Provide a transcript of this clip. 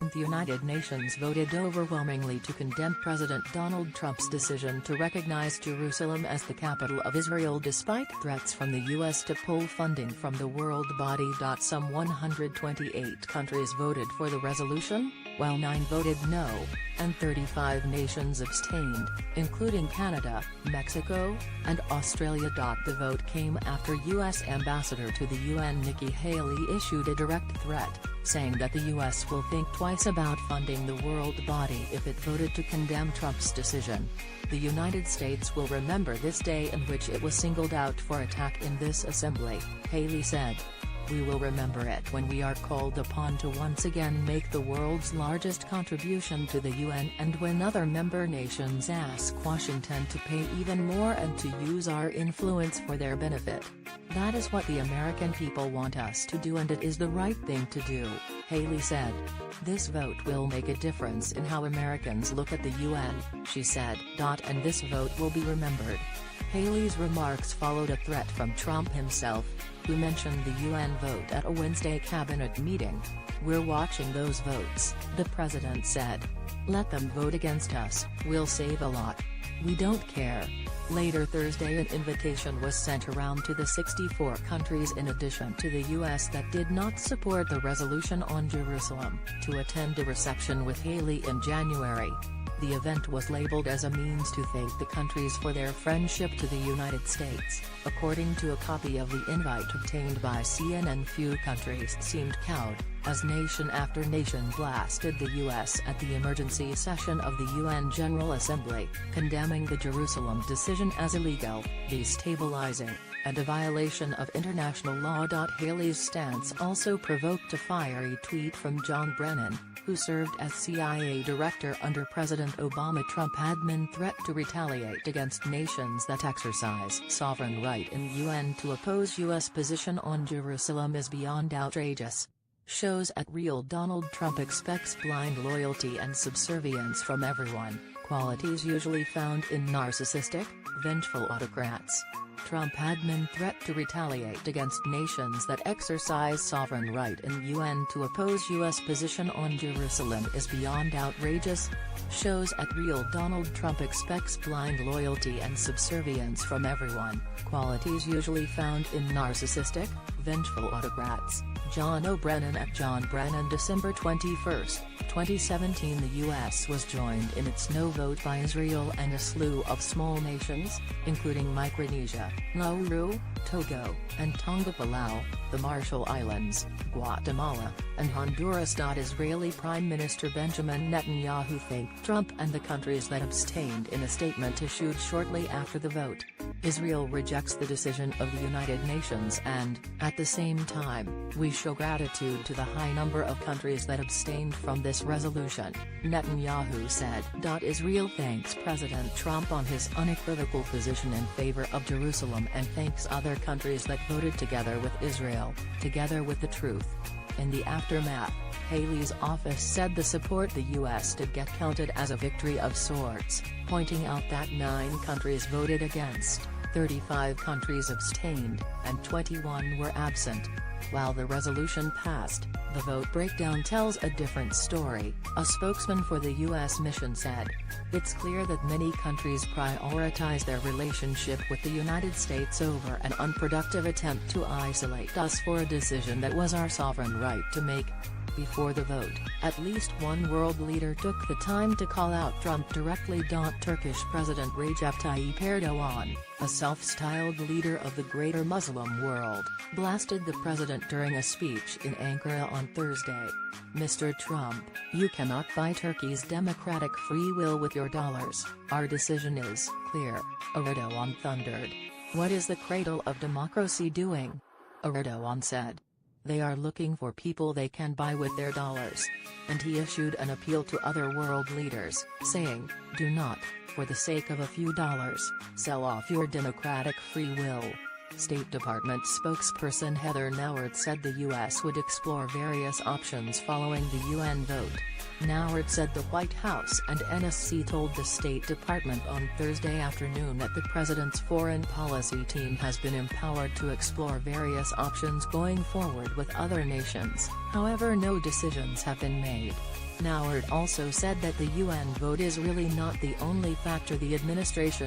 The United Nations voted overwhelmingly to condemn President Donald Trump's decision to recognize Jerusalem as the capital of Israel despite threats from the U.S. to pull funding from the world body. Some 128 countries voted for the resolution, while 9 voted no, and 35 nations abstained, including Canada, Mexico, and Australia. The vote came after U.S. Ambassador to the UN Nikki Haley issued a direct threat, saying that the U.S. will think twice about funding the world body if it voted to condemn Trump's decision. The United States will remember this day in which it was singled out for attack in this assembly, Haley said. We will remember it when we are called upon to once again make the world's largest contribution to the UN and when other member nations ask Washington to pay even more and to use our influence for their benefit. That is what the American people want us to do and it is the right thing to do, Haley said. This vote will make a difference in how Americans look at the UN, she said. And this vote will be remembered. Haley's remarks followed a threat from Trump himself, who mentioned the UN vote at a Wednesday cabinet meeting. We're watching those votes, the president said. Let them vote against us, we'll save a lot. We don't care. Later Thursday an invitation was sent around to the 64 countries in addition to the U.S. that did not support the resolution on Jerusalem, to attend a reception with Haley in January. The event was labeled as a means to thank the countries for their friendship to the United States, according to a copy of the invite obtained by CNN. Few countries seemed cowed, as nation after nation blasted the U.S. at the emergency session of the UN General Assembly, condemning the Jerusalem decision as illegal, destabilizing, and a violation of international law. Haley's stance also provoked a fiery tweet from John Brennan, who served as CIA director under President Obama. Trump admin threat to retaliate against nations that exercise sovereign right in UN to oppose U.S. position on Jerusalem is beyond outrageous. Shows at Real Donald Trump expects blind loyalty and subservience from everyone, qualities usually found in narcissistic, vengeful autocrats. Trump admin threat to retaliate against nations that exercise sovereign right in UN to oppose U.S. position on Jerusalem is beyond outrageous. Shows at Real Donald Trump expects blind loyalty and subservience from everyone, qualities usually found in narcissistic, vengeful autocrats. John O'Brennan at John Brennan. December 21, 2017. The U.S. was joined in its no vote by Israel and a slew of small nations, including Micronesia, Nauru, Togo, and Tonga, Palau, the Marshall Islands, Guatemala, and Honduras. Israeli Prime Minister Benjamin Netanyahu thanked Trump and the countries that abstained in a statement issued shortly after the vote. Israel rejects the decision of the United Nations and, at the same time, we show gratitude to the high number of countries that abstained from this resolution, Netanyahu said. Israel thanks President Trump on his unequivocal position in favor of Jerusalem and thanks other countries that voted together with Israel, together with the truth. In the aftermath, Haley's office said the support the U.S. did get counted as a victory of sorts, pointing out that 9 countries voted against, 35 countries abstained, and 21 were absent. While the resolution passed, the vote breakdown tells a different story, a spokesman for the U.S. mission said. It's clear that many countries prioritize their relationship with the United States over an unproductive attempt to isolate us for a decision that was our sovereign right to make. Before the vote, at least one world leader took the time to call out Trump directly. Turkish President Recep Tayyip Erdogan, a self-styled leader of the greater Muslim world, blasted the president during a speech in Ankara on Thursday. Mr. Trump, you cannot buy Turkey's democratic free will with your dollars. Our decision is clear, Erdogan thundered. What is the cradle of democracy doing? Erdogan said. They are looking for people they can buy with their dollars. And he issued an appeal to other world leaders, saying, do not, for the sake of a few dollars, sell off your democratic free will. State Department spokesperson Heather Nauert said the U.S. would explore various options following the UN vote. Nauert said the White House and NSC told the State Department on Thursday afternoon that the president's foreign policy team has been empowered to explore various options going forward with other nations. However, no decisions have been made. Nauert also said that the UN vote is really not the only factor the administration